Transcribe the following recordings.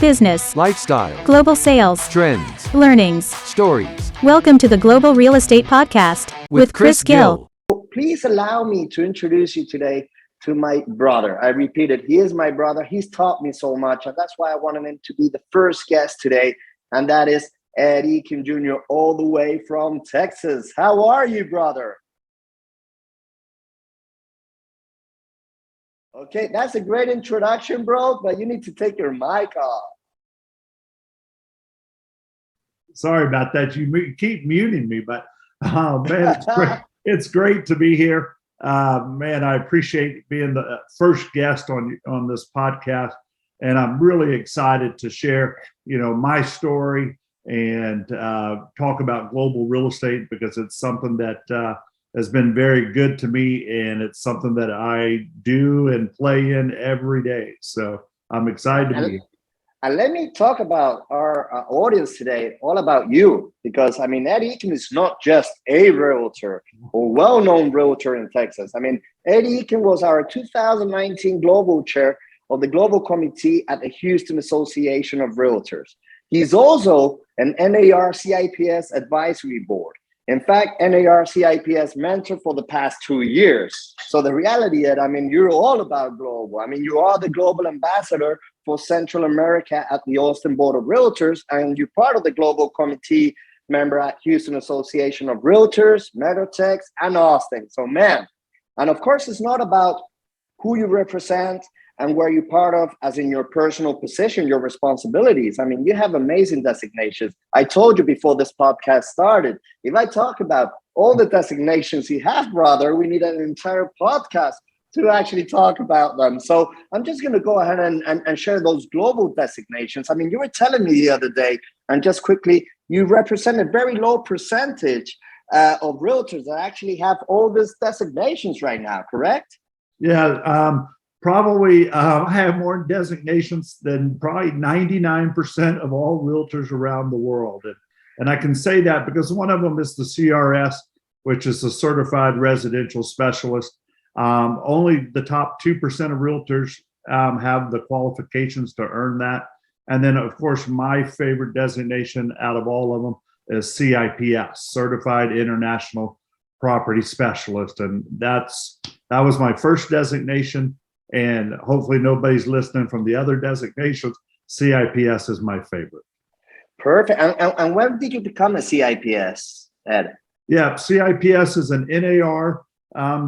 business, lifestyle, global sales, trends, learnings. stories Welcome to the Global Real Estate Podcast with Chris Gill. Please allow me to introduce you today to my brother. I repeat it, he is my brother. He's taught me so much, and that's why I wanted him to be the first guest today, and that is Ed Eakin Jr., all the way from Texas. How are you, brother? Okay, that's a great introduction, bro, but you need to take your mic off. Sorry about that. You keep muting me, but man, it's great. It's great to be here. Man, I appreciate being the first guest on this podcast, and I'm really excited to share, my story and talk about global real estate, because it's something that has been very good to me, and it's something that I do and play in every day. So I'm excited to be here. And let me talk about our audience today, all about you, because Ed Eakin is not just a realtor or well-known realtor in Texas. Ed Eakin was our 2019 Global Chair of the Global Committee at the Houston Association of Realtors. He's also an NAR CIPS advisory board. In fact, NAR CIPS mentor for the past 2 years. So the reality is, you're all about global. You are the global ambassador for Central America at the Austin Board of Realtors, and you're part of the global committee member at Houston Association of Realtors, Metatex, and Austin. So man, and of course, it's not about who you represent and where you're part of, as in your personal position, your responsibilities. You have amazing designations. I told you before this podcast started, if I talk about all the designations you have, brother, we need an entire podcast to actually talk about them. So I'm just going to go ahead and share those global designations. You were telling me the other day, and just quickly, you represent a very low percentage of realtors that actually have all these designations right now, correct? Yeah, probably I have more designations than probably 99% of all realtors around the world. And I can say that because one of them is the CRS, which is the Certified Residential Specialist. Only the top 2% of realtors have the qualifications to earn that. And then, of course, my favorite designation out of all of them is CIPS, Certified International Property Specialist. And that was my first designation. And hopefully nobody's listening from the other designations. CIPS is my favorite. Perfect. And when did you become a CIPS, Ed? Yeah, CIPS is an NAR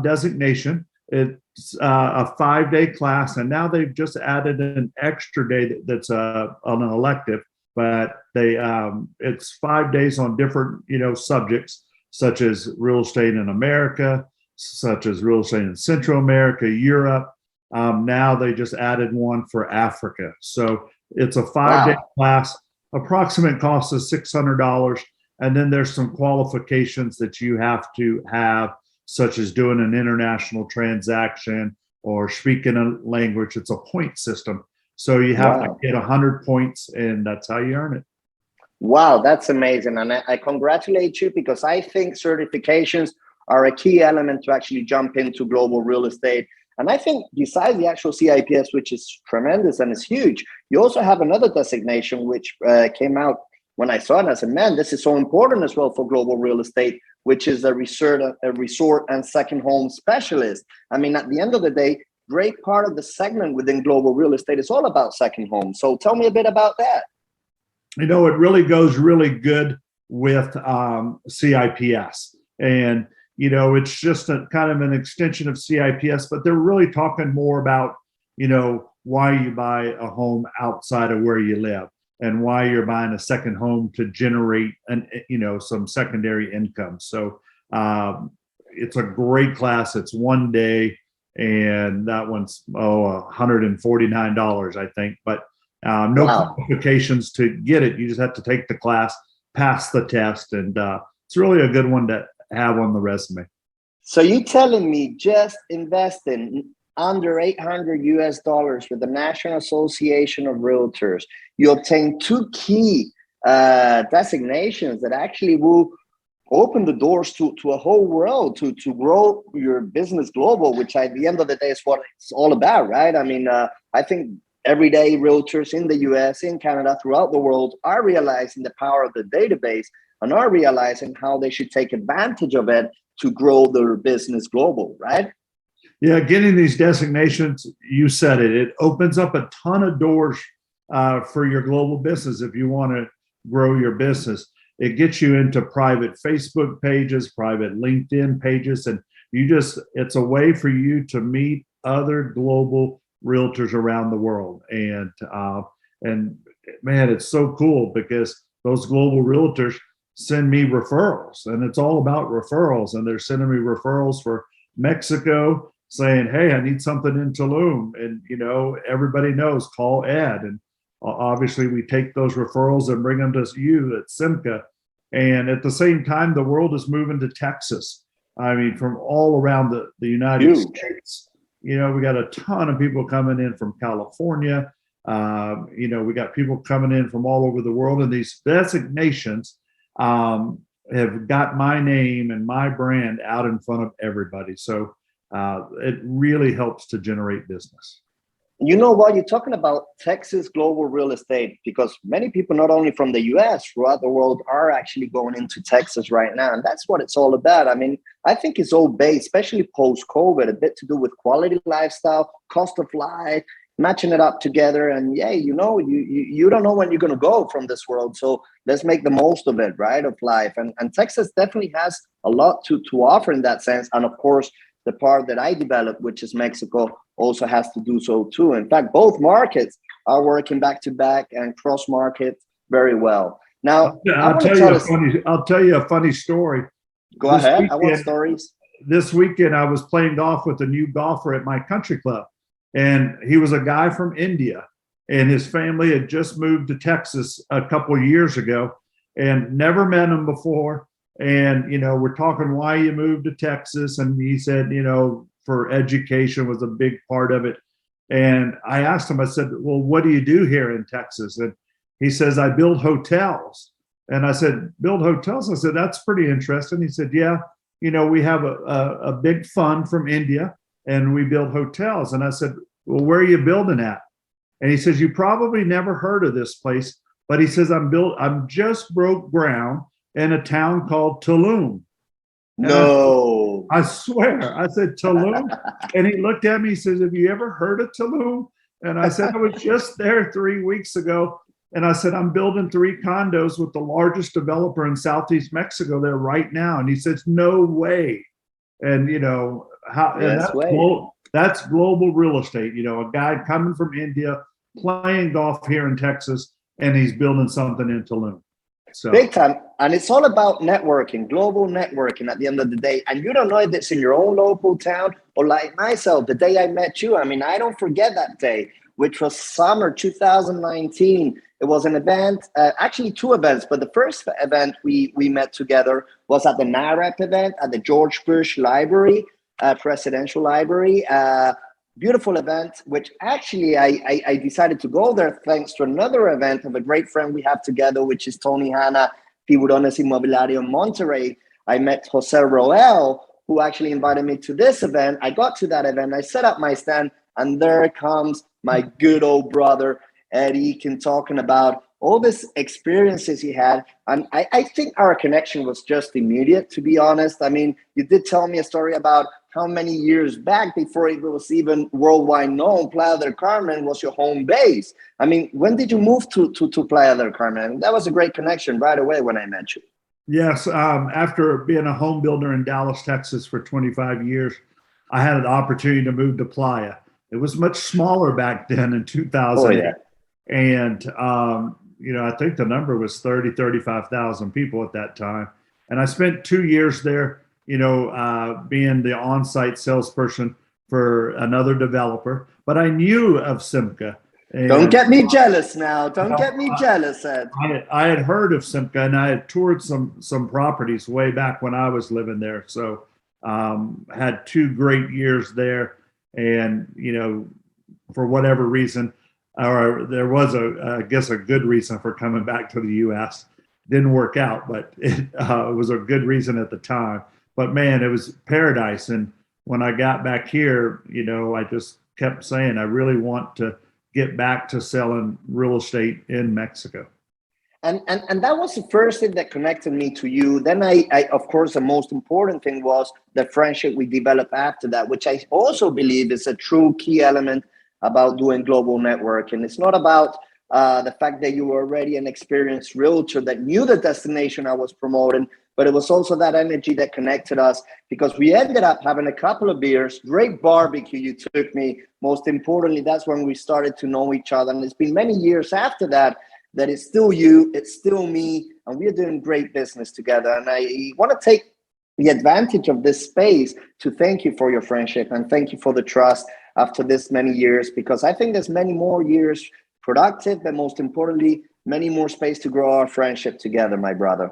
designation. It's a 5-day class, and now they've just added an extra day that's on an elective. But it's 5 days on different subjects, such as real estate in America, such as real estate in Central America, Europe. Now they just added one for Africa. So it's a 5-day class. Approximate cost is $600. And then there's some qualifications that you have to have, such as doing an international transaction or speaking a language. It's a point system. So you have to get 100 points, and that's how you earn it. Wow, that's amazing. And I congratulate you, because I think certifications are a key element to actually jump into global real estate. And I think besides the actual CIPS, which is tremendous and is huge, you also have another designation which came out when I saw it. I said, man, this is so important as well for global real estate, which is a resort and second home specialist. At the end of the day, great part of the segment within global real estate is all about second home. So tell me a bit about that. It really goes really good with CIPS. And it's just a kind of an extension of CIPS, but they're really talking more about, why you buy a home outside of where you live, and why you're buying a second home to generate some secondary income. So it's a great class. It's 1 day, and that one's $149, I think. But no qualifications to get it. You just have to take the class, pass the test, and it's really a good one to have on the resume. So you telling me just investing under $800 with the National Association of Realtors, you obtain 2 key designations that actually will open the doors to a whole world to grow your business global, which at the end of the day is what it's all about, right? I think everyday realtors in the US, in Canada, throughout the world are realizing the power of the database and are realizing how they should take advantage of it to grow their business global, right? Yeah, getting these designations, you said it, it opens up a ton of doors for your global business if you want to grow your business. It gets you into private Facebook pages, private LinkedIn pages, and it's a way for you to meet other global realtors around the world. And man, it's so cool because those global realtors send me referrals, and it's all about referrals. And they're sending me referrals for Mexico, saying, "Hey, I need something in Tulum," and everybody knows, call Ed. And obviously, we take those referrals and bring them to you at SIMCA. And at the same time, the world is moving to Texas. I mean, from all around the United States. We got a ton of people coming in from California. We got people coming in from all over the world, and these designations have got my name and my brand out in front of everybody. So it really helps to generate business. You know what? You're talking about Texas global real estate, because many people, not only from the US, throughout the world, are actually going into Texas right now. And that's what it's all about. I mean, I think it's all based, especially post-COVID, a bit to do with quality lifestyle, cost of life, matching it up together. And yeah, you don't know when you're going to go from this world. So let's make the most of it, right, of life. And Texas definitely has a lot to offer in that sense. And of course, the part that I developed, which is Mexico, also has to do so too. In fact, both markets are working back to back and cross market very well. Now, I'll tell you a funny story. Go ahead. I want stories. This weekend, I was playing golf with a new golfer at my country club, and he was a guy from India, and his family had just moved to Texas a couple of years ago, and never met him before. And, we're talking why you moved to Texas. And he said, for education was a big part of it. And I asked him, I said, well, what do you do here in Texas? And he says, I build hotels. And I said, build hotels? I said, that's pretty interesting. He said, yeah, we have a big fund from India and we build hotels. And I said, well, where are you building at? And he says, you probably never heard of this place, but he says, I'm just broke ground in a town called Tulum. And no. I swear. I said, Tulum? And he looked at me, he says, have you ever heard of Tulum? And I said, I was just there 3 weeks ago. And I said, I'm building 3 condos with the largest developer in Southeast Mexico there right now. And he says, no way. And, that's global real estate. A guy coming from India, playing golf here in Texas, and he's building something in Tulum. So. Big time. And it's all about networking, global networking at the end of the day. And you don't know if it's in your own local town or like myself, the day I met you. I mean, I don't forget that day, which was summer 2019. It was an event, actually 2 events, but the first event we met together was at the NAREP event at the George Bush Library, Presidential Library. Beautiful event, which actually I decided to go there thanks to another event of a great friend we have together, which is Tony Hanna, Tiburones Inmobiliario in Monterrey. I met Jose Roel, who actually invited me to this event. I got to that event, I set up my stand, and there comes my good old brother, Ed Eakin, talking about all these experiences he had. And I think our connection was just immediate, to be honest. I mean, you did tell me a story about how many years back, before it was even worldwide known, Playa del Carmen was your home base. I mean, when did you move to Playa del Carmen? That was a great connection right away when I met you. Yes, after being a home builder in Dallas, Texas for 25 years, I had an opportunity to move to Playa. It was much smaller back then in 2000. Oh, yeah. And, I think the number was 35,000 people at that time. And I spent 2 years there, being the on-site salesperson for another developer. But I knew of SIMCA. Don't get me jealous now. Don't get me jealous, Ed. I had heard of SIMCA, and I had toured some properties way back when I was living there. So had 2 great years there. And, for whatever reason, or there was I guess a good reason for coming back to the U.S. Didn't work out, but it was a good reason at the time. But man, it was paradise. And when I got back here, I just kept saying, I really want to get back to selling real estate in Mexico. And that was the first thing that connected me to you. Then I of course, the most important thing was the friendship we developed after that, which I also believe is a true key element about doing global networking. It's not about the fact that you were already an experienced realtor that knew the destination I was promoting, but it was also that energy that connected us, because we ended up having a couple of beers, great barbecue you took me. Most importantly, that's when we started to know each other. And it's been many years after that it's still you, it's still me, and we're doing great business together. And I want to take the advantage of this space to thank you for your friendship and thank you for the trust after this many years, because I think there's many more years productive, but most importantly, many more space to grow our friendship together, my brother.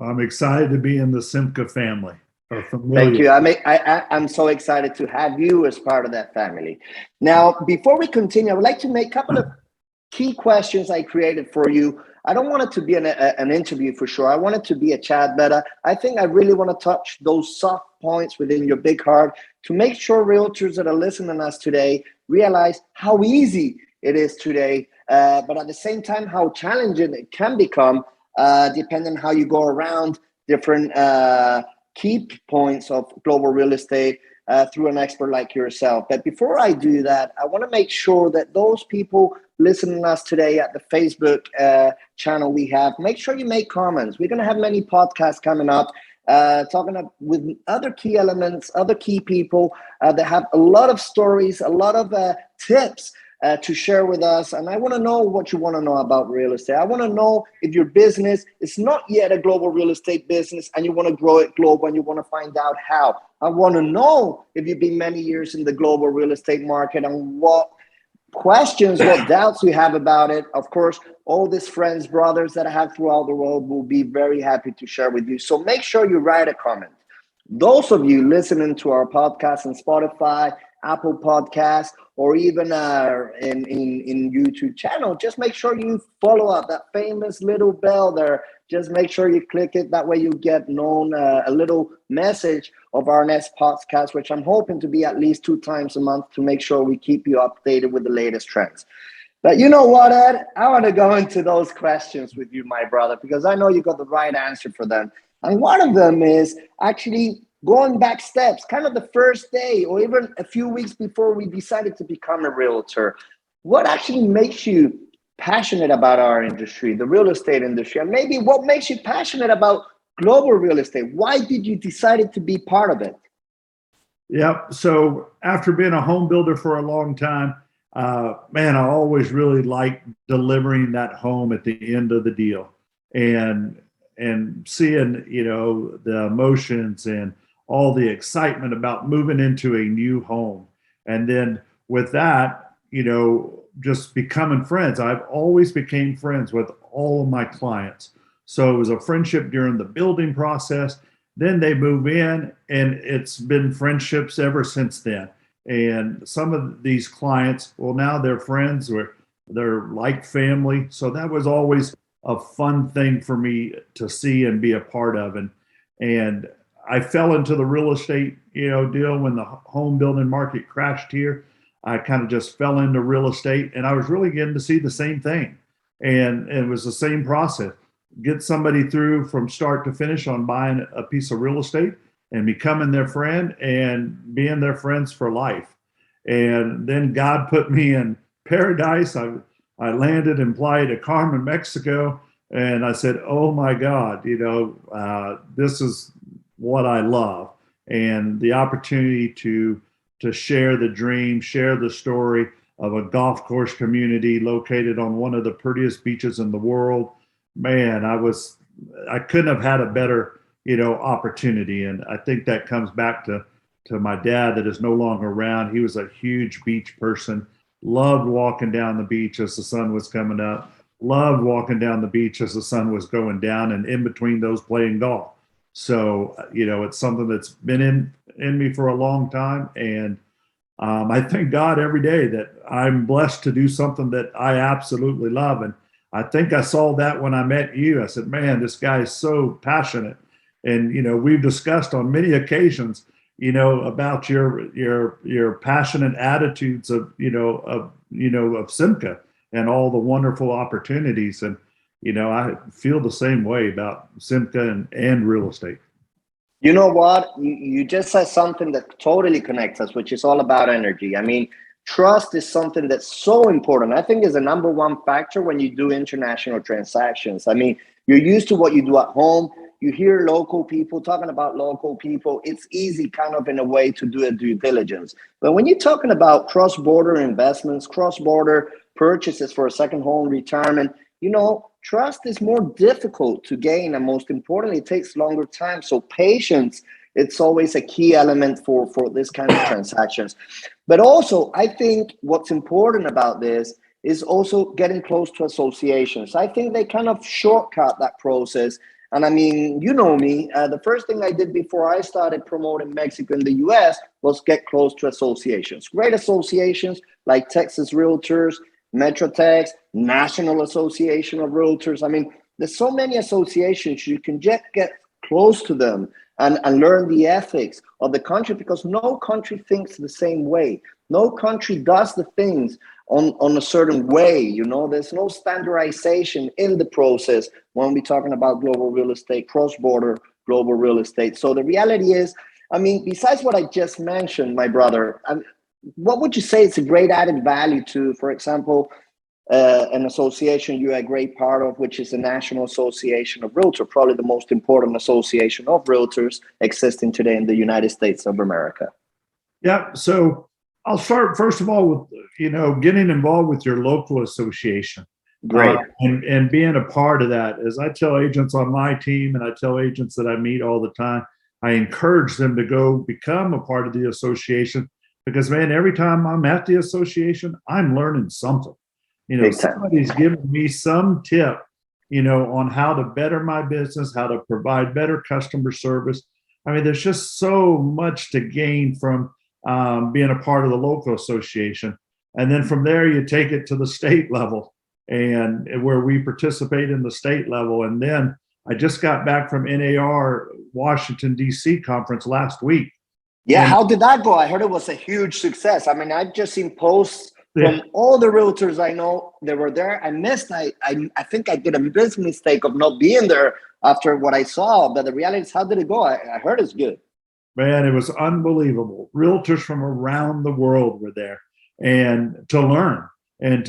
I'm excited to be in the SIMCA family. Thank you. I'm so excited to have you as part of that family. Now, before we continue, I would like to make a couple of key questions I created for you. I don't want it to be an interview for sure. I want it to be a chat, but I think I really want to touch those soft points within your big heart to make sure realtors that are listening to us today realize how easy it is today, but at the same time, how challenging it can become, depending on how you go around different key points of global real estate through an expert like yourself. But before I do that, I want to make sure that those people listening to us today at the Facebook channel we have, make sure you make comments. We're going to have many podcasts coming up, talking with other key elements, other key people that have a lot of stories, a lot of tips to share with us. And I want to know what you want to know about real estate. I want to know if your business is not yet a global real estate business and you want to grow it global and you want to find out how. I want to know if you've been many years in the global real estate market and what questions, what doubts you have about it. Of course, all these friends, brothers that I have throughout the world will be very happy to share with you. So make sure you write a comment. Those of you listening to our podcast on Spotify, Apple Podcasts, or even in YouTube channel, just make sure you follow up that famous little bell there. Just make sure you click it. That way you get known a little message of our next podcast, which I'm hoping to be at least 2 times a month to make sure we keep you updated with the latest trends. But you know what, Ed? I want to go into those questions with you, my brother, because I know you got the right answer for them. And one of them is actually going back steps, kind of the first day or even a few weeks before we decided to become a realtor. What actually makes you passionate about our industry, the real estate industry, and maybe what makes you passionate about global real estate? Why did you decide to be part of it? Yep. So after being a home builder for a long time, man, I always really liked delivering that home at the end of the deal and seeing, the emotions and all the excitement about moving into a new home. And then with that, just becoming friends. I've always became friends with all of my clients. So it was a friendship during the building process. Then they move in and it's been friendships ever since then. And some of these clients, well, now they're friends or they're like family. So that was always a fun thing for me to see and be a part of. And I fell into the real estate, deal when the home building market crashed here. I kind of just fell into real estate and I was really getting to see the same thing. And it was the same process. Get somebody through from start to finish on buying a piece of real estate and becoming their friend and being their friends for life. And then God put me in paradise. I landed in Playa del Carmen, Mexico. And I said, oh my God, this is what I love. And the opportunity to share the dream, share the story of a golf course community located on one of the prettiest beaches in the world. Man, I couldn't have had a better, opportunity. And I think that comes back to my dad that is no longer around. He was a huge beach person, loved walking down the beach as the sun was coming up, loved walking down the beach as the sun was going down, and in between those playing golf. So, it's something that's been in me for a long time. And I thank God every day that I'm blessed to do something that I absolutely love. And I think I saw that when I met you. I said, man, this guy is so passionate. And, we've discussed on many occasions, about your passionate attitudes of of SIMCA and all the wonderful opportunities. And, I feel the same way about SIMCA and real estate. You know what? You just said something that totally connects us, which is all about energy. I mean, trust is something that's so important. I think is the number one factor when you do international transactions. I mean, you're used to what you do at home. You hear local people talking about local people. It's easy kind of in a way to do a due diligence. But when you're talking about cross-border investments, cross-border purchases for a second home, retirement, trust is more difficult to gain. And most importantly, it takes longer time. So patience, it's always a key element for this kind of transactions. But also, I think what's important about this is also getting close to associations. I think they kind of shortcut that process. And I mean, you know me, the first thing I did before I started promoting Mexico in the US was get close to associations. Great associations like Texas Realtors, Metrotex, National Association of Realtors. I mean, there's so many associations. You can just get close to them and learn the ethics of the country, because no country thinks the same way. No country does the things on a certain way. There's no standardization in the process when we're talking about global real estate, cross-border global real estate. So the reality is, I mean, besides what I just mentioned, my brother, what would you say is a great added value to, for example, an association you're a great part of, which is the National Association of Realtors, probably the most important association of realtors existing today in the United States of America? Yeah. So I'll start first of all with, getting involved with your local association. Great. And being a part of that. As I tell agents on my team, and I tell agents that I meet all the time, I encourage them to go become a part of the association, because, man, every time I'm at the association, I'm learning something. Somebody's giving me some tip, on how to better my business, how to provide better customer service. I mean, there's just so much to gain from being a part of the local association. And then from there, you take it to the state level, and where we participate in the state level. And then I just got back from NAR Washington, D.C. conference last week. Yeah, how did that go? I heard it was a huge success. I mean, I've just seen posts from all the realtors I know that were there. I missed. I think I did a big mistake of not being there after what I saw. But the reality is, how did it go? I heard it's good. Man, it was unbelievable. Realtors from around the world were there, and to learn and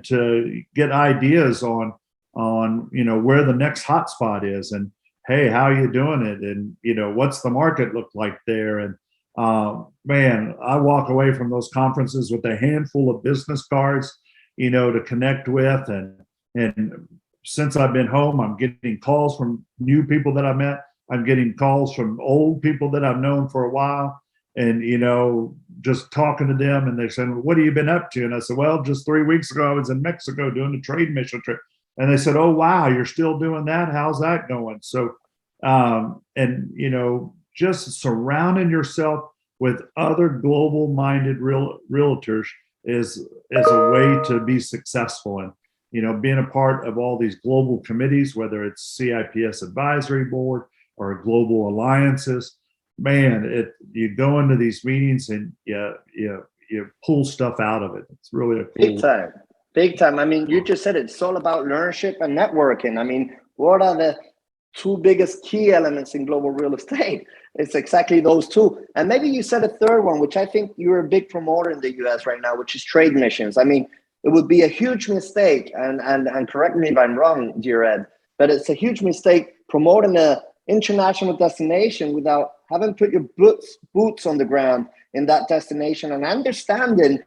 to get ideas on where the next hotspot is, and hey, how are you doing it, and what's the market look like there. And man, I walk away from those conferences with a handful of business cards, to connect with. And since I've been home, I'm getting calls from new people that I met. I'm getting calls from old people that I've known for a while, and, just talking to them, and they're saying, "What have you been up to?" And I said, "Well, just 3 weeks ago, I was in Mexico doing a trade mission trip." And they said, "Oh, wow, you're still doing that? How's that going?" So, just surrounding yourself with other global-minded realtors is a way to be successful. And, being a part of all these global committees, whether it's CIPS Advisory Board or global alliances, man, you go into these meetings and you pull stuff out of it. It's really a cool. Big time. I mean, you just said it's all about leadership and networking. I mean, what are the two biggest key elements in global real estate? It's exactly those two. And maybe you said a third one, which I think you're a big promoter in the US right now, which is trade missions. I mean, it would be a huge mistake, and correct me if I'm wrong, dear Ed, but it's a huge mistake promoting an international destination without having put your boots on the ground in that destination, and understanding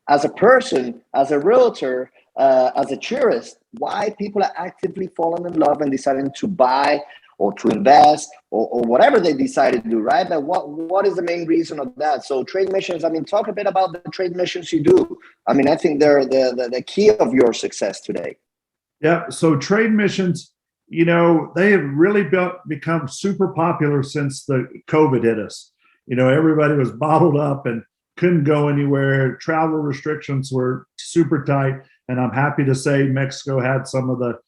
as a person, as a realtor, as a tourist, why people are actively falling in love and deciding to buy or to invest or whatever they decide to do, right? But what is the main reason of that? So trade missions, I mean, talk a bit about the trade missions you do. I mean, I think they're the key of your success today. Yeah, so trade missions, they have really become super popular since the COVID hit us. Everybody was bottled up and couldn't go anywhere. Travel restrictions were super tight. And I'm happy to say Mexico had some of the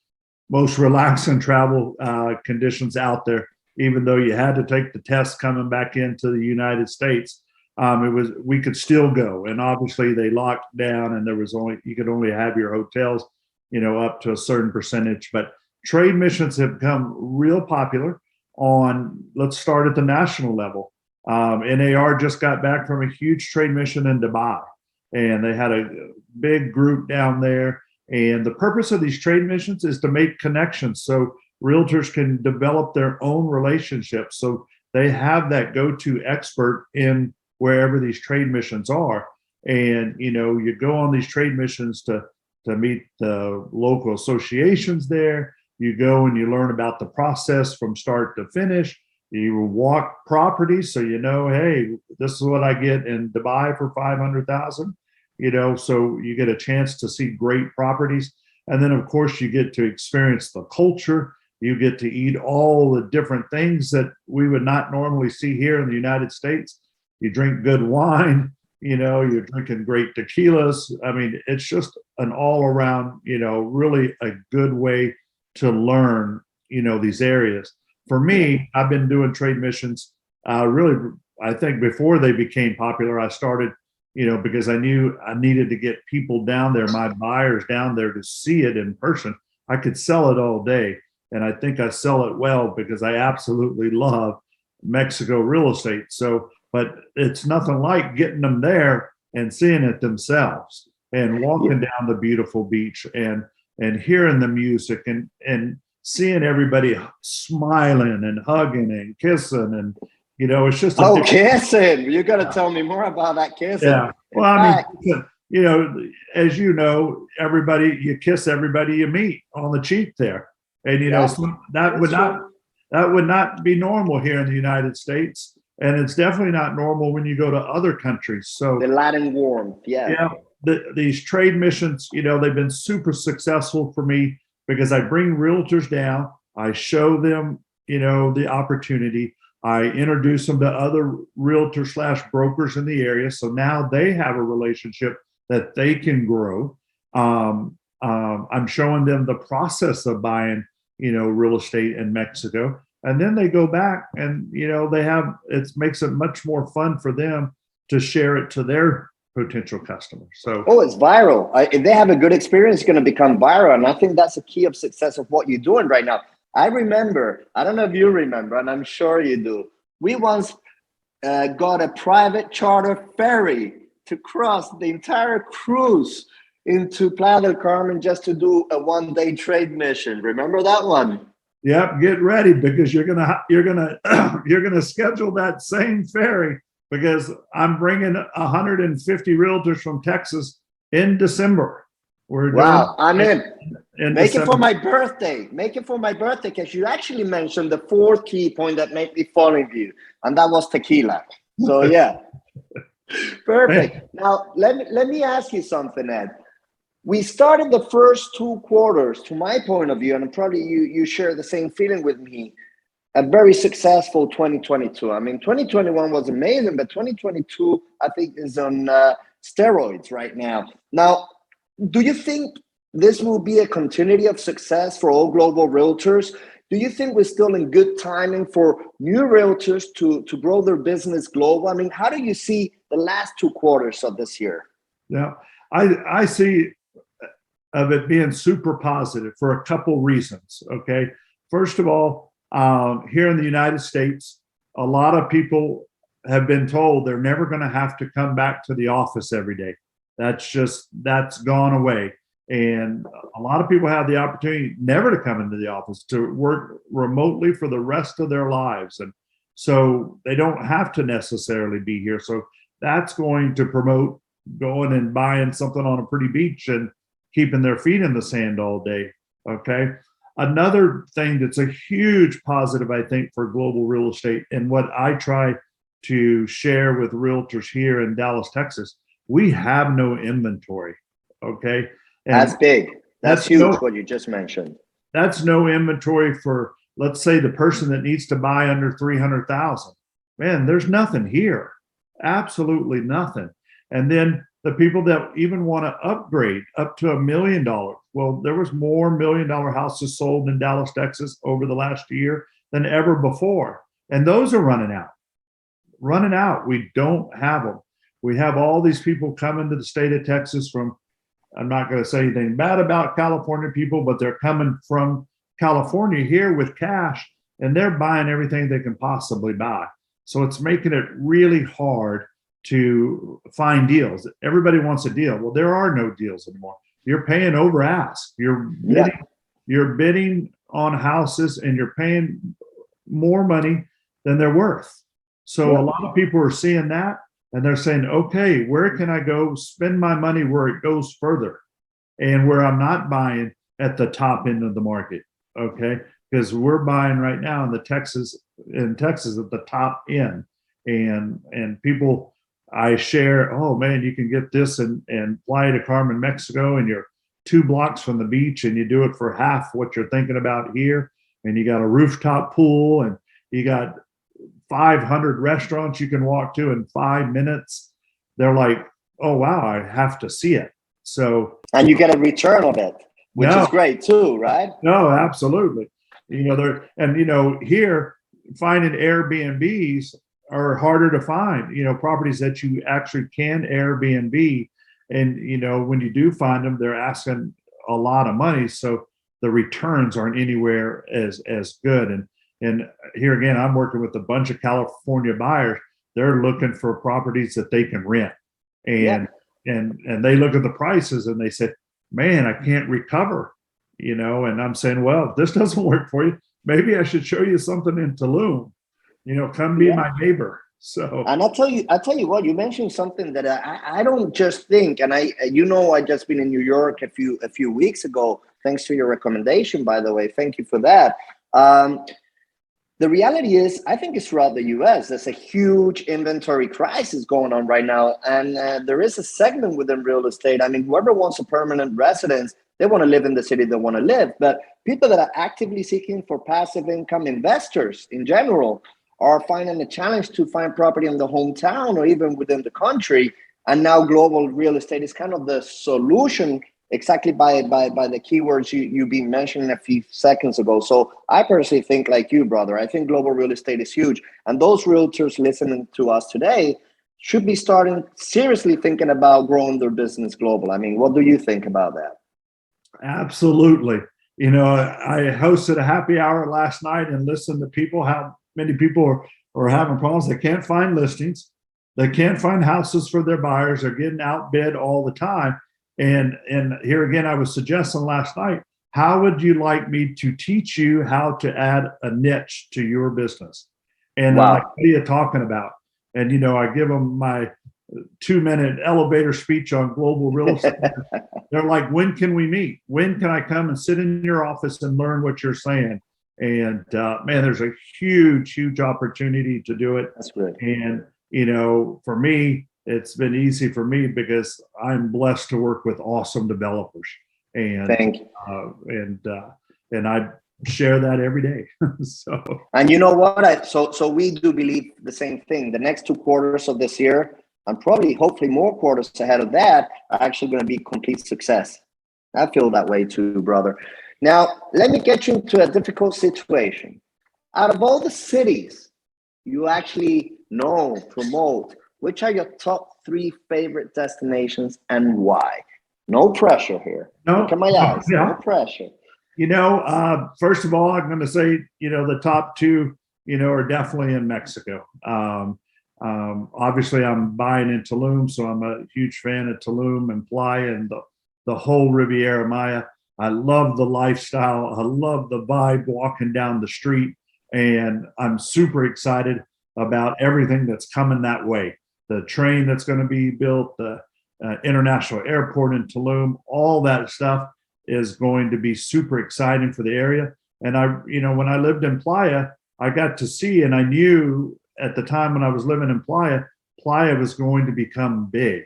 most relaxing travel conditions out there, even though you had to take the test coming back into the United States. we could still go. And obviously they locked down and you could only have your hotels, up to a certain percentage. But trade missions have become real popular let's start at the national level. NAR just got back from a huge trade mission in Dubai, and they had a big group down there. And the purpose of these trade missions is to make connections so realtors can develop their own relationships. So they have that go-to expert in wherever these trade missions are. And, you go on these trade missions to meet the local associations there. You go and you learn about the process from start to finish. You walk properties, so hey, this is what I get in Dubai for $500,000. So you get a chance to see great properties, and then of course you get to experience the culture. You get to eat all the different things that we would not normally see here in the United States. You drink good wine. You're drinking great tequilas. I mean, it's just an all around, really a good way to learn, these areas. For me, I've been doing trade missions really, I think before they became popular. I started, because I knew I needed to get people down there, my buyers down there, to see it in person. I could sell it all day. And I think I sell it well because I absolutely love Mexico real estate. So, but it's nothing like getting them there and seeing it themselves and walking down the beautiful beach and hearing the music and seeing everybody smiling and hugging and kissing. And, it's just kissing. You got to tell me more about that kissing. Yeah. Well, as you kiss everybody you meet on the cheek there. And, that would not be normal here in the United States. And it's definitely not normal when you go to other countries. So the Latin warmth. Yeah. These trade missions, they've been super successful for me because I bring realtors down. I show them, the opportunity. I introduce them to other realtors / brokers in the area. So now they have a relationship that they can grow. I'm showing them the process of buying, real estate in Mexico. And then they go back and, it makes it much more fun for them to share it to their potential customers. So, it's viral. If they have a good experience, it's going to become viral. And I think that's the key of success of what you're doing right now. I remember, I don't know if you remember, and I'm sure you do. We once got a private charter ferry to cross the entire cruise into Playa del Carmen just to do a one-day trade mission. Remember that one? Yep, get ready because you're gonna schedule that same ferry because I'm bringing 150 realtors from Texas in December. I'm in. Make it for my birthday. Make it for my birthday because you actually mentioned the fourth key point that made me fall in you, and that was tequila. So yeah, perfect. Now let me ask you something, Ed. We started the first 2 quarters, to my point of view, and probably you share the same feeling with me, a very successful 2022. I mean, 2021 was amazing, but 2022, I think, is on steroids right now. Now, do you think this will be a continuity of success for all global realtors? Do you think we're still in good timing for new realtors to grow their business global? I mean, how do you see the last 2 quarters of this year? Yeah, I see of it being super positive for a couple reasons. Okay. First of all, here in the United States, a lot of people have been told they're never going to have to come back to the office every day. That's gone away. And a lot of people have the opportunity never to come into the office, to work remotely for the rest of their lives. And so they don't have to necessarily be here. So that's going to promote going and buying something on a pretty beach and keeping their feet in the sand all day. Okay. Another thing that's a huge positive, I think, for global real estate, and what I try to share with realtors here in Dallas, Texas, we have no inventory. Okay. And that's big. That's huge, what you just mentioned. That's no inventory for, let's say, the person that needs to buy under 300,000. Man, there's nothing here. Absolutely nothing. And then the people that even want to upgrade up to $1 million. Well, there was more $1 million houses sold in Dallas, Texas over the last year than ever before. And those are running out. running out. We don't have them. We have all these people coming to the state of Texas from, I'm not going to say anything bad about California people, but they're coming from California here with cash, and they're buying everything they can possibly buy. So it's making it really hard to find deals. Everybody wants a deal. Well, there are no deals anymore. You're paying over ask. You're bidding on houses, and you're paying more money than they're worth. So a lot of people are seeing that, and they're saying, okay, where can I go spend my money where it goes further and where I'm not buying at the top end of the market? Okay. Because we're buying right now in Texas at the top end. And people I share, oh man, you can get this in Playa del Carmen, Mexico, and you're 2 blocks from the beach, and you do it for half what you're thinking about here. And you got a rooftop pool, and you got 500 restaurants you can walk to in 5 minutes. They're like, oh wow, I have to see it. So, and you get a return of it, which is great too, right? No, absolutely. Here finding Airbnbs are harder to find, properties that you actually can Airbnb. And, when you do find them, they're asking a lot of money. So the returns aren't anywhere as good. And here again, I'm working with a bunch of California buyers. They're looking for properties that they can rent. And they look at the prices and they say, man, I can't recover, and I'm saying, well, if this doesn't work for you, maybe I should show you something in Tulum, come be my neighbor. So, and I tell you what, you mentioned something that I don't just think, and I just been in New York a few weeks ago, thanks to your recommendation, by the way. Thank you for that. The reality is, I think it's throughout the U.S. There's a huge inventory crisis going on right now. And there is a segment within real estate. I mean, whoever wants a permanent residence, they want to live in the city they want to live. But people that are actively seeking for passive income, investors in general, are finding a challenge to find property in the hometown or even within the country. And now global real estate is kind of the solution, exactly by the keywords you've been mentioning a few seconds ago. So I personally think like you, brother. I think global real estate is huge. And those realtors listening to us today should be starting seriously thinking about growing their business global. I mean, what do you think about that? Absolutely. I hosted a happy hour last night and listened to people, how many people are having problems. They can't find listings. They can't find houses for their buyers. They're getting outbid all the time. And here again, I was suggesting last night, how would you like me to teach you how to add a niche to your business? And wow. Like, what are you talking about? And, I give them my 2-minute elevator speech on global real estate. They're like, when can we meet? When can I come and sit in your office and learn what you're saying? And man, there's a huge opportunity to do it. That's great. And, for me, it's been easy for me because I'm blessed to work with awesome developers, and thank you. And I share that every day. So, and you know what? So we do believe the same thing. The next 2 quarters of this year, and probably hopefully more quarters ahead of that, are actually going to be complete success. I feel that way too, brother. Now, let me get you into a difficult situation. Out of all the cities you actually promote, which are your top 3 favorite destinations and why? No pressure here. Look at my eyes. No pressure. First of all, I'm going to say, the top 2, are definitely in Mexico. Obviously, I'm buying in Tulum, so I'm a huge fan of Tulum and Playa and the whole Riviera Maya. I love the lifestyle. I love the vibe walking down the street, and I'm super excited about everything that's coming that way. The train that's going to be built, the international airport in Tulum, all that stuff is going to be super exciting for the area. And when I lived in Playa, I got to see, and I knew at the time when I was living in Playa was going to become big.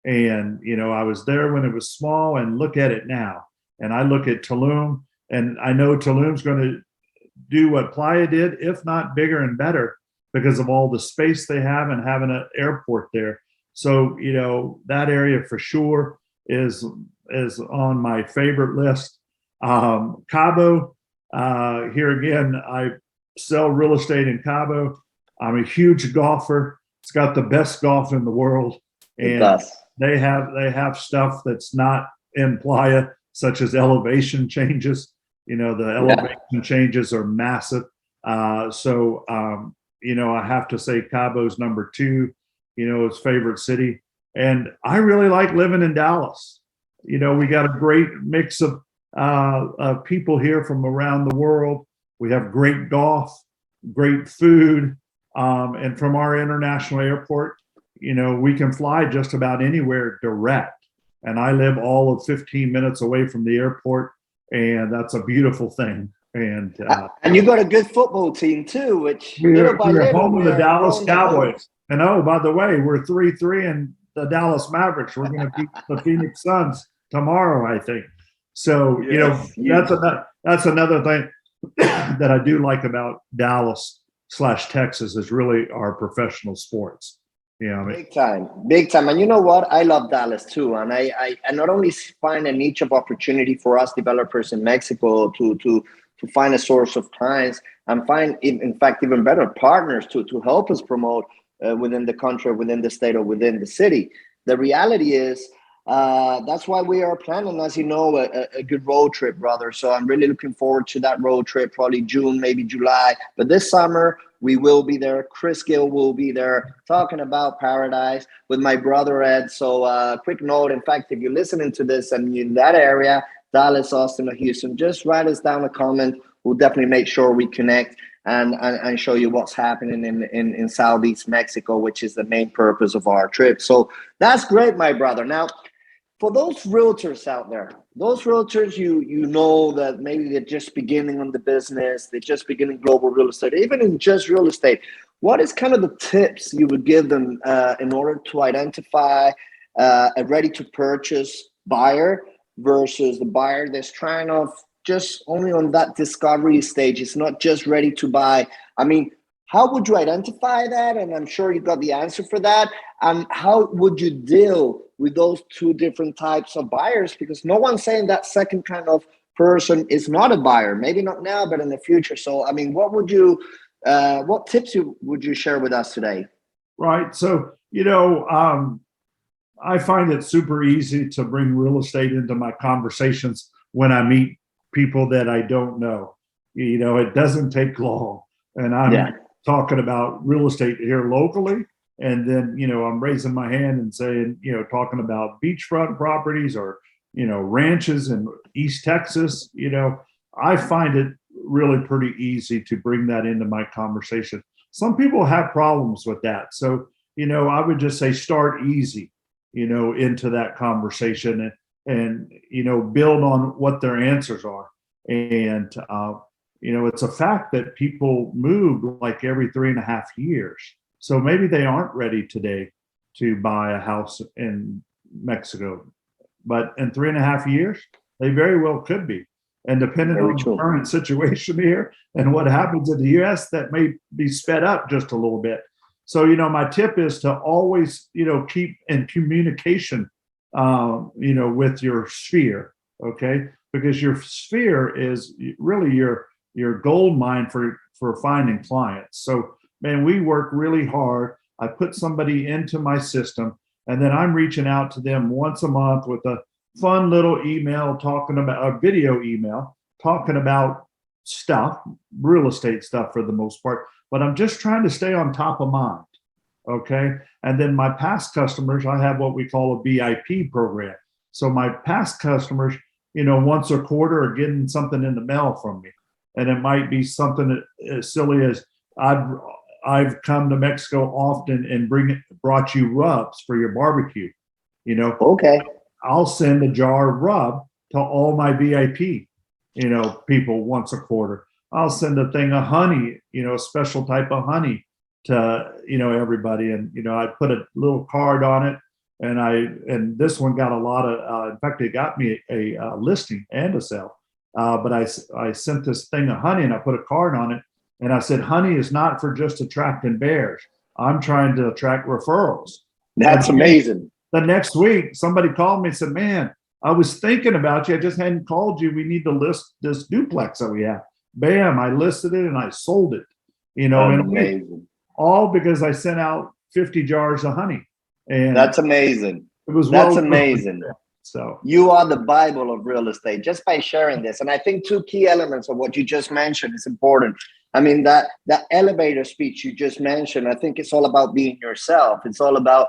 And, I was there when it was small, and look at it now. And I look at Tulum, and I know Tulum's going to do what Playa did, if not bigger and better, because of all the space they have and having an airport there. So, that area for sure is on my favorite list. Cabo, here again, I sell real estate in Cabo. I'm a huge golfer. It's got the best golf in the world. It And does. they have stuff that's not in Playa, such as elevation changes. The elevation changes are massive. I have to say Cabo's number 2, his favorite city. And I really like living in Dallas. We got a great mix of people here from around the world. We have great golf, great food. And from our international airport, we can fly just about anywhere direct. And I live all of 15 minutes away from the airport. And that's a beautiful thing. And you got a good football team too, which we're little home of the Dallas growing Cowboys. And oh, by the way, we're 3-3 and the Dallas Mavericks. We're going to beat the Phoenix Suns tomorrow, I think. So, that's another thing that I do like about Dallas/Texas is really our professional sports. Big time. And you know what? I love Dallas too. And I not only find a niche of opportunity for us developers in Mexico to find a source of clients and find, in fact, even better partners to help us promote within the country, within the state, or within the city. The reality is that's why we are planning, as you know, a good road trip, brother. So I'm really looking forward to that road trip, probably June, maybe July. But this summer, we will be there. Chris Gill will be there talking about paradise with my brother, Ed. So quick note, in fact, if you're listening to this and you're in that area, Dallas, Austin, or Houston, just write us down a comment. We'll definitely make sure we connect and show you what's happening in Southeast Mexico, which is the main purpose of our trip. So that's great, my brother. Now, for those realtors out there, those realtors you know that maybe they're just beginning on the business, they're just beginning global real estate, even in just real estate, what is kind of the tips you would give them in order to identify a ready-to-purchase buyer versus the buyer that's trying to just only on that discovery stage? It's not just ready to buy. I mean, how would you identify that? And I'm sure you got the answer for that. And how would you deal with those two different types of buyers? Because no one's saying that second kind of person is not a buyer. Maybe not now, but in the future. So, I mean, what tips would you share with us today? Right. So, I find it super easy to bring real estate into my conversations when I meet people that I don't know. It doesn't take long. And I'm talking about real estate here locally. And then, I'm raising my hand and saying, talking about beachfront properties or, ranches in East Texas. I find it really pretty easy to bring that into my conversation. Some people have problems with that. So, I would just say start easy, into that conversation and build on what their answers are. And, it's a fact that people move like every 3.5 years. So maybe they aren't ready today to buy a house in Mexico, but in 3.5 years, they very well could be. And depending on the current situation here and what happens in the US, that may be sped up just a little bit. So, my tip is to always, keep in communication, with your sphere, okay? Because your sphere is really your gold mine for finding clients. So, man, we work really hard. I put somebody into my system, and then I'm reaching out to them once a month with a fun little email talking about a video email, talking about stuff, real estate stuff for the most part. But I'm just trying to stay on top of mind. Okay. And then my past customers, I have what we call a VIP program. So my past customers, once a quarter are getting something in the mail from me. And it might be something as silly as I've come to Mexico often and brought you rubs for your barbecue. Okay. I'll send a jar of rub to all my VIP, people once a quarter. I'll send a thing of honey, a special type of honey to, everybody. And, I put a little card on it. And this one got a lot of, in fact, it got me a listing and a sale. But I sent this thing of honey and I put a card on it. And I said, honey is not for just attracting bears. I'm trying to attract referrals. That's amazing. The next week, somebody called me and said, man, I was thinking about you. I just hadn't called you. We need to list this duplex that we have. Bam, I listed it and I sold it. Amazing. all because I sent out 50 jars of honey. And that's amazing. It was that's amazing. So you are the Bible of real estate just by sharing this. And I think two key elements of what you just mentioned is important. I mean, that elevator speech you just mentioned, I think it's all about being yourself. It's all about,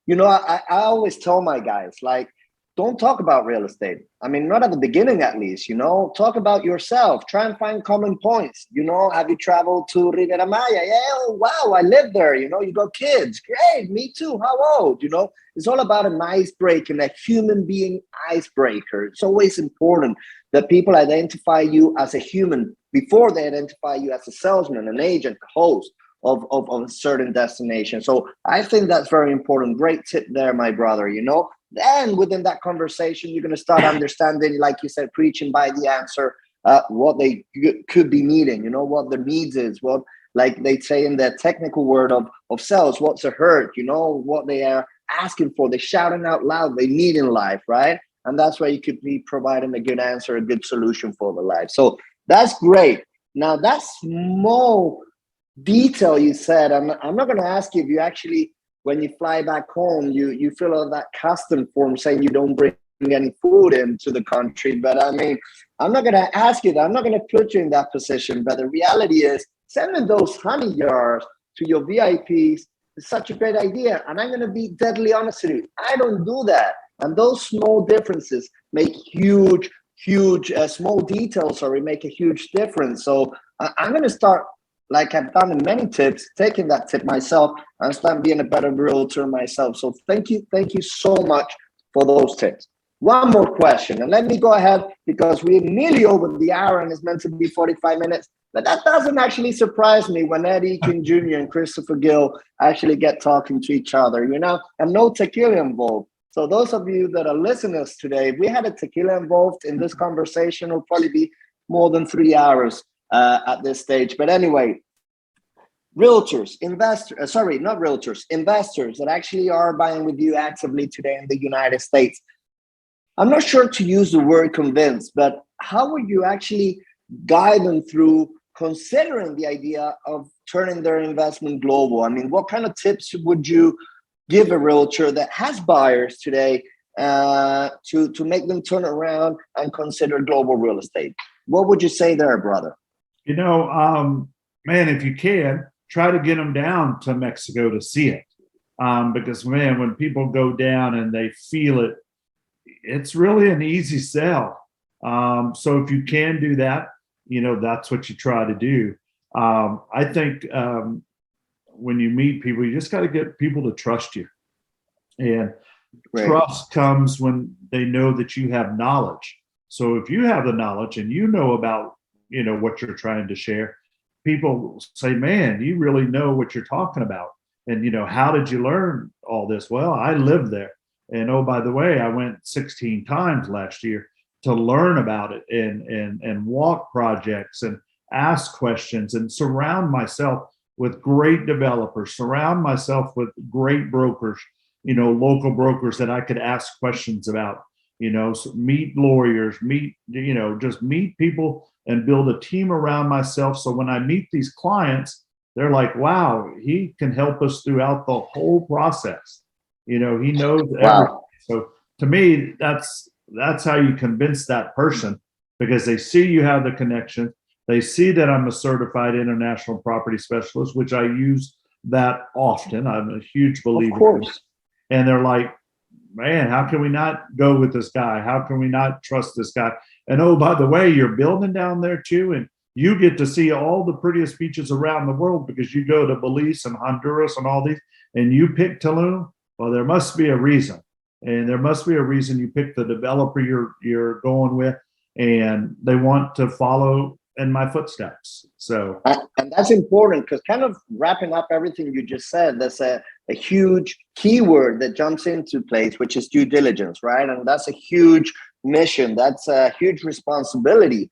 I always tell my guys, like, don't talk about real estate. I mean, not at the beginning, at least, talk about yourself. Try and find common points. Have you traveled to Riviera Maya? Yeah, oh, wow, I live there. You got kids. Great, me too. How old? It's all about an icebreaker, a human being icebreaker. It's always important that people identify you as a human before they identify you as a salesman, an agent, a host of a certain destination. So I think that's very important. Great tip there, my brother, Then within that conversation, you're going to start understanding, like you said, preaching by the answer, what they could be needing, what their needs is, what, like they say in the technical word of sales, what's a hurt, what they are asking for, they're shouting out loud, they need in life, right? And that's where you could be providing a good answer, a good solution for the life. So that's great. Now that small detail you said, I'm not going to ask you if you actually, when you fly back home, you fill out that custom form saying you don't bring any food into the country. But I mean, I'm not going to ask you that. I'm not going to put you in that position. But the reality is, sending those honey jars to your VIPs is such a great idea. And I'm going to be deadly honest with you. I don't do that. And those small differences make small details, make a huge difference. So I'm going to start, like I've done in many tips, taking that tip myself and start being a better realtor myself. So thank you so much for those tips. One more question, and let me go ahead because we're nearly over the hour and it's meant to be 45 minutes. But that doesn't actually surprise me when Ed Eakin Jr. and Christopher Gill actually get talking to each other, and no tequila involved. So those of you that are listeners today, if we had a tequila involved in this conversation, it'll probably be more than 3 hours at this stage. But anyway, investors that actually are buying with you actively today in the United States. I'm not sure to use the word convince, but how would you actually guide them through considering the idea of turning their investment global? I mean, what kind of tips would you give a realtor that has buyers today to make them turn around and consider global real estate? What would you say there, brother? Man, if you can, try to get them down to Mexico to see it. Because, man, when people go down and they feel it, it's really an easy sell. So if you can do that, that's what you try to do. I think when you meet people, you just got to get people to trust you. And Right. Trust comes when they know that you have knowledge. So if you have the knowledge and about, what you're trying to share, people say, man, you really know what you're talking about. And, how did you learn all this? Well, I lived there. And oh, by the way, I went 16 times last year to learn about it and walk projects and ask questions and surround myself with great developers, surround myself with great brokers, local brokers that I could ask questions about, so meet lawyers, just meet people and build a team around myself. So when I meet these clients, they're like, wow, he can help us throughout the whole process. He knows everything. Wow. So to me, that's how you convince that person, because they see you have the connection. They see that I'm a certified international property specialist, which I use that often. I'm a huge believer. Of course. And they're like, man, how can we not go with this guy? How can we not trust this guy? And oh, by the way, you're building down there too. And you get to see all the prettiest beaches around the world because you go to Belize and Honduras and all these, and you pick Tulum. Well, there must be a reason. And there must be a reason you pick the developer you're going with, and they want to follow in my footsteps. So, and that's important, because kind of wrapping up everything you just said, there's a huge keyword that jumps into place, which is due diligence, right? And that's a huge mission. That's a huge responsibility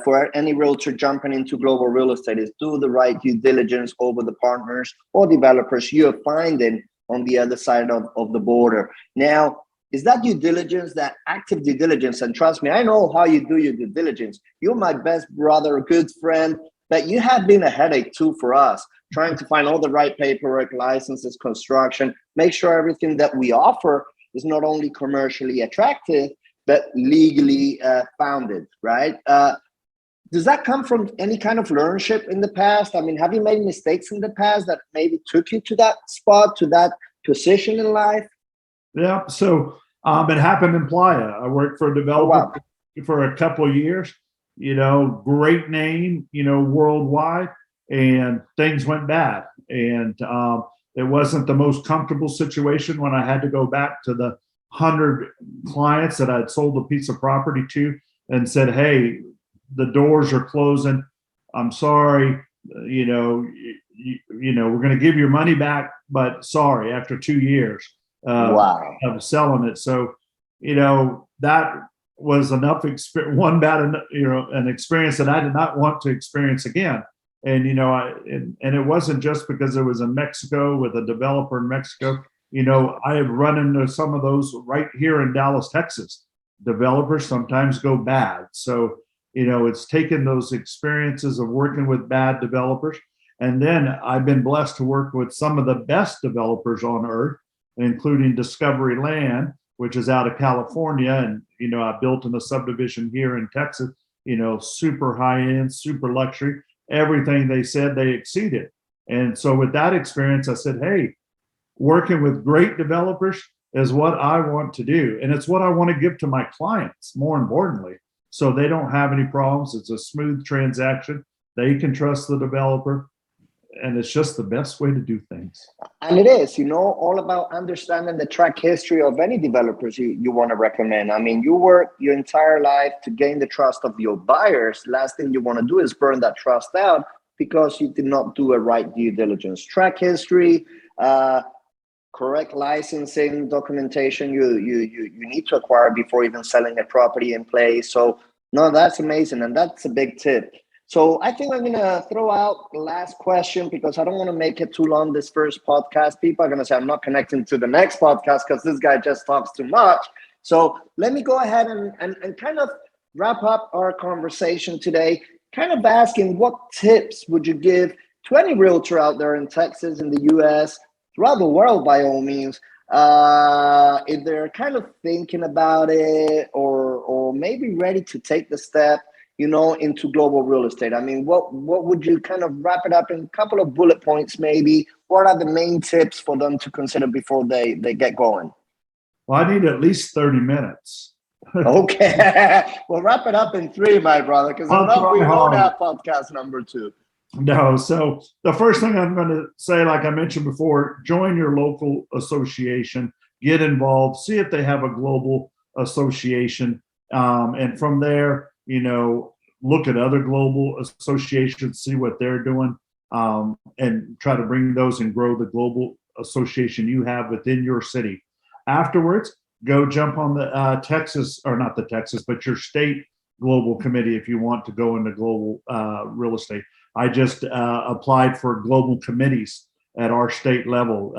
for any realtor jumping into global real estate, is do the right due diligence over the partners or developers you're finding on the other side of the border. Now, is that due diligence, that active due diligence? And trust me, I know how you do your due diligence. You're my best brother, good friend, but you have been a headache too for us, trying to find all the right paperwork, licenses, construction, make sure everything that we offer is not only commercially attractive, but legally founded, right? Does that come from any kind of leadership in the past? I mean, have you made mistakes in the past that maybe took you to that spot, to that position in life? Yeah. So it happened in Playa. I worked for a developer for a couple of years, great name, worldwide, and things went bad. And it wasn't the most comfortable situation when I had to go back to the 100 clients that I'd sold a piece of property to and said, hey, the doors are closing. I'm sorry. We're going to give your money back, but sorry, after 2 years of selling it. So, that was enough an experience that I did not want to experience again. And, and it wasn't just because it was in Mexico with a developer in Mexico. I have run into some of those right here in Dallas, Texas. Developers sometimes go bad. So, it's taken those experiences of working with bad developers. And then I've been blessed to work with some of the best developers on earth, including Discovery Land, which is out of California. And, I built in a subdivision here in Texas, super high end, super luxury, everything they said they exceeded. And so with that experience, I said, hey, working with great developers is what I want to do. And it's what I want to give to my clients, more importantly, so they don't have any problems. It's a smooth transaction. They can trust the developer. And it's just the best way to do things. And it is, all about understanding the track history of any developers you want to recommend. I mean, you work your entire life to gain the trust of your buyers. Last thing you want to do is burn that trust out because you did not do a right due diligence. Track history, correct licensing documentation you need to acquire before even selling a property in place. So no, that's amazing, and that's a big tip. So I think I'm going to throw out the last question because I don't want to make it too long, this first podcast. People are going to say I'm not connecting to the next podcast because this guy just talks too much. So let me go ahead and kind of wrap up our conversation today, kind of asking what tips would you give to any realtor out there in Texas, in the US, throughout the world, by all means, if they're kind of thinking about it or maybe ready to take the step, into global real estate. I mean, what would you kind of wrap it up in a couple of bullet points, maybe? What are the main tips for them to consider before they get going? Well, I need at least 30 minutes. Okay. Well, wrap it up in 3, my brother, because we won't have podcast number 2. No. So the first thing I'm going to say, like I mentioned before, join your local association, get involved, see if they have a global association. And from there, look at other global associations, see what they're doing, and try to bring those and grow the global association you have within your city. Afterwards, go jump on the but your state global committee if you want to go into global real estate. I just applied for global committees at our state level.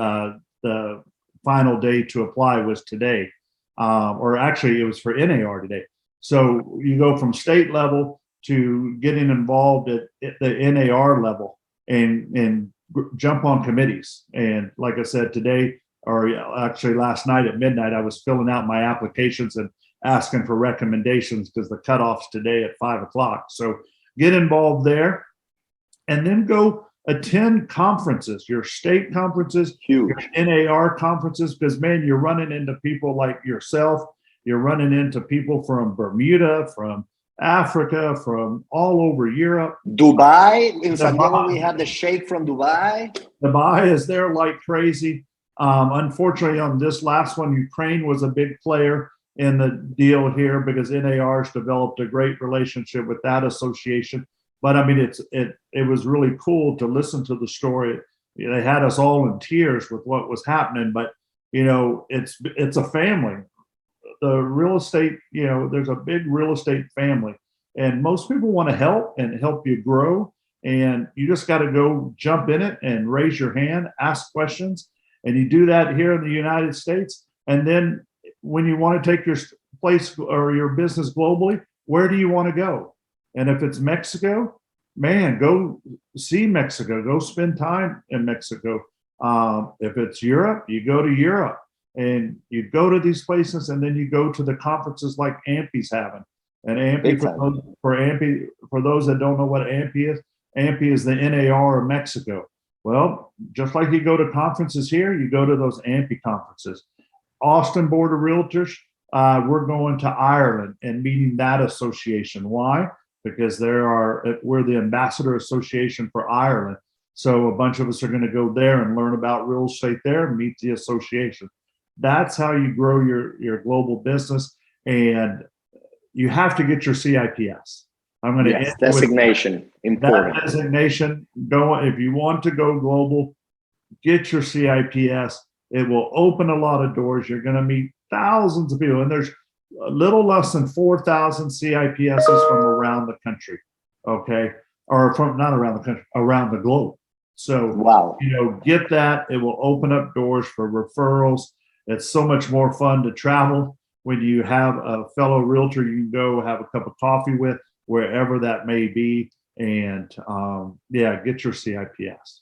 The final day to apply was today, or actually it was for NAR today. So you go from state level to getting involved at the NAR level and jump on committees. And like I said, today, or actually last night at midnight, I was filling out my applications and asking for recommendations because the cutoff's today at 5:00. So get involved there and then go attend conferences, your state conferences, huge your NAR conferences, because man, you're running into people like yourself. You're running into people from Bermuda, from Africa, from all over Europe. Dubai, in Santiago, we have the Sheikh from Dubai. Dubai is there like crazy. Unfortunately, on this last one, Ukraine was a big player in the deal here because NAR's developed a great relationship with that association. But I mean, it was really cool to listen to the story. They had us all in tears with what was happening, but it's a family. The real estate, there's a big real estate family, and most people want to help and help you grow. And you just got to go jump in it and raise your hand, ask questions. And you do that here in the United States. And then when you want to take your place or your business globally, where do you want to go? And if it's Mexico, man, go see Mexico, go spend time in Mexico. If it's Europe, you go to Europe and you go to these places, and then you go to the conferences like AMPI's having. And AMPI, for those that don't know what AMPI is the NAR of Mexico. Well, just like you go to conferences here, you go to those AMPI conferences. Austin Board of Realtors, we're going to Ireland and meeting that association. Why? Because we're the Ambassador Association for Ireland. So a bunch of us are going to go there and learn about real estate there and meet the association. That's how you grow your global business. And you have to get your CIPS. I'm going to end designation. Important. That designation, if you want to go global, get your CIPS. It will open a lot of doors. You're going to meet thousands of people. And there's a little less than 4,000 CIPSs from around the country. Okay. Or from not around the country, around the globe. So, wow. Get that. It will open up doors for referrals. It's so much more fun to travel when you have a fellow realtor you can go have a cup of coffee with, wherever that may be. And get your CIPS.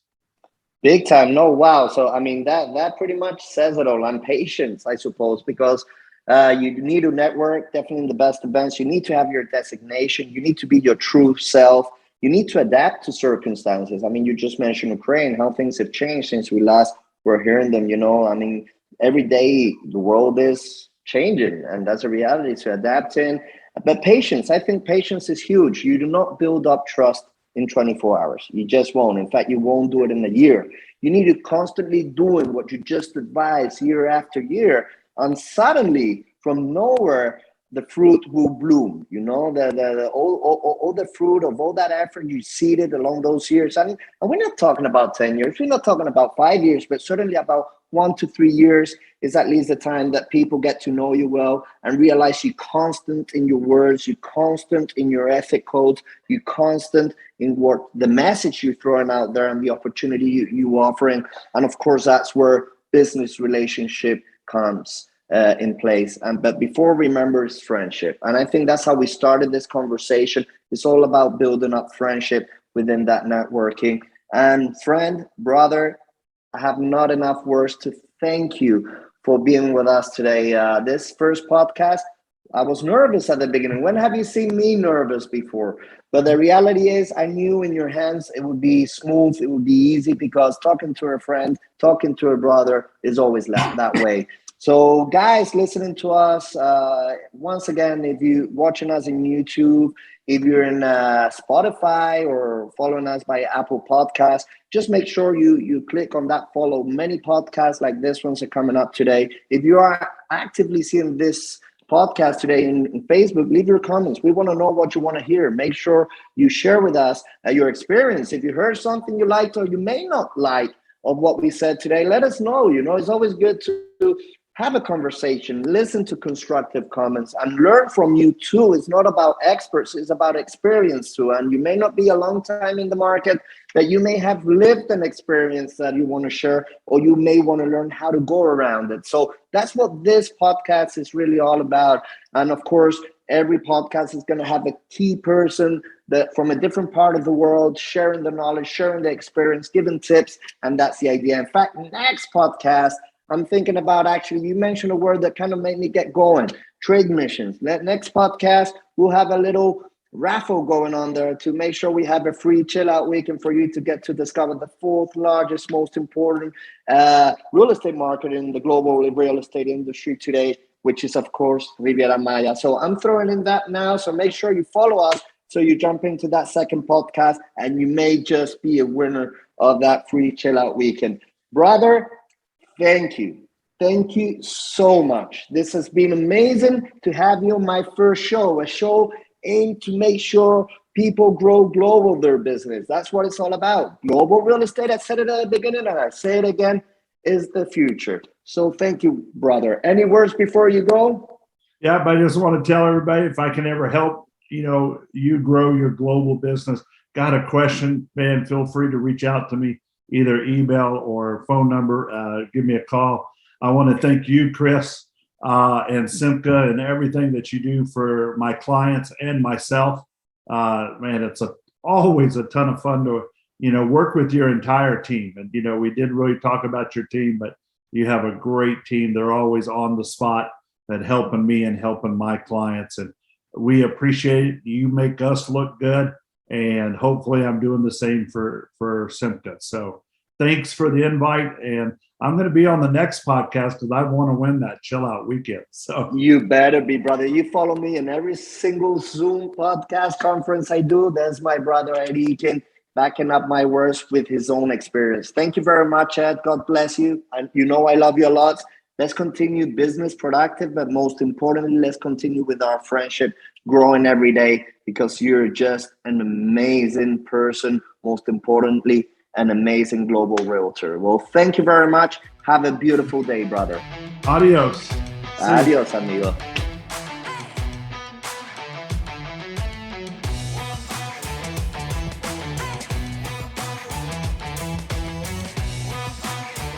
Big time. No, wow. So, I mean, that pretty much says it all. And patience, I suppose, because you need to network, definitely in the best events. You need to have your designation. You need to be your true self. You need to adapt to circumstances. I mean, you just mentioned Ukraine, how things have changed since we last were hearing them, I mean, every day the world is changing, and that's a reality to adapt in. But patience, I think patience is huge. You do not build up trust in 24 hours. You just won't. In fact, you won't do it in a year. You need to constantly doing what you just advised year after year. And suddenly, from nowhere, the fruit will bloom. All the fruit of all that effort you seeded along those years. And we're not talking about 10 years. We're not talking about 5 years, but certainly about 1 to 3 years is at least the time that people get to know you well and realize you're constant in your words, you're constant in your ethic code, you're constant in what the message you're throwing out there and the opportunity you offering. And of course, that's where business relationship comes in place. But before, remember, is friendship. And I think that's how we started this conversation. It's all about building up friendship within that networking. And friend, brother, I have not enough words to thank you for being with us today. This first podcast, I was nervous at the beginning. When have you seen me nervous before? But the reality is, I knew in your hands it would be smooth, it would be easy, because talking to a friend, talking to a brother is always that way. So guys listening to us, once again, if you're watching us in YouTube, if you're in Spotify or following us by Apple Podcasts, just make sure you click on that follow. Many podcasts like this ones are coming up today. If you are actively seeing this podcast today in Facebook, leave your comments. We want to know what you want to hear. Make sure you share with us your experience. If you heard something you liked or you may not like of what we said today, let us know. It's always good to have a conversation, listen to constructive comments, and learn from you too. It's not about experts, it's about experience too. And you may not be a long time in the market, but you may have lived an experience that you want to share, or you may want to learn how to go around it. So that's what this podcast is really all about. And of course, every podcast is going to have a key person that from a different part of the world, sharing the knowledge, sharing the experience, giving tips. And that's the idea. In fact, next podcast, I'm thinking about, actually, you mentioned a word that kind of made me get going, trade missions. Next podcast, we'll have a little raffle going on there to make sure we have a free chill out weekend for you to get to discover the fourth largest, most important real estate market in the global real estate industry today, which is, of course, Riviera Maya. So I'm throwing in that now. So make sure you follow us so you jump into that second podcast and you may just be a winner of that free chill out weekend. Brother, thank you. Thank you so much. This has been amazing to have you on my first show, a show aimed to make sure people grow global their business. That's what it's all about. Global real estate, I said it at the beginning and I say it again, is the future. So thank you, brother. Any words before you go? Yeah, but I just want to tell everybody, if I can ever help, you grow your global business, got a question, man, feel free to reach out to me, either email or phone number, give me a call. I want to thank you, Chris, and SIMCA and everything that you do for my clients and myself. Man, it's always a ton of fun to, work with your entire team. And, we did really talk about your team, but you have a great team. They're always on the spot and helping me and helping my clients. And we appreciate it. You make us look good. And hopefully I'm doing the same for SIMCA. So thanks for the invite. And I'm going to be on the next podcast because I want to win that chill out weekend. So you better be, brother. You follow me in every single Zoom podcast conference I do. That's my brother, Ed Eakin, backing up my words with his own experience. Thank you very much, Ed. God bless you. And I love you a lot. Let's continue business productive, but most importantly, let's continue with our friendship growing every day because you're just an amazing person. Most importantly, an amazing global realtor. Well, thank you very much. Have a beautiful day, brother. Adios. Adios, amigo.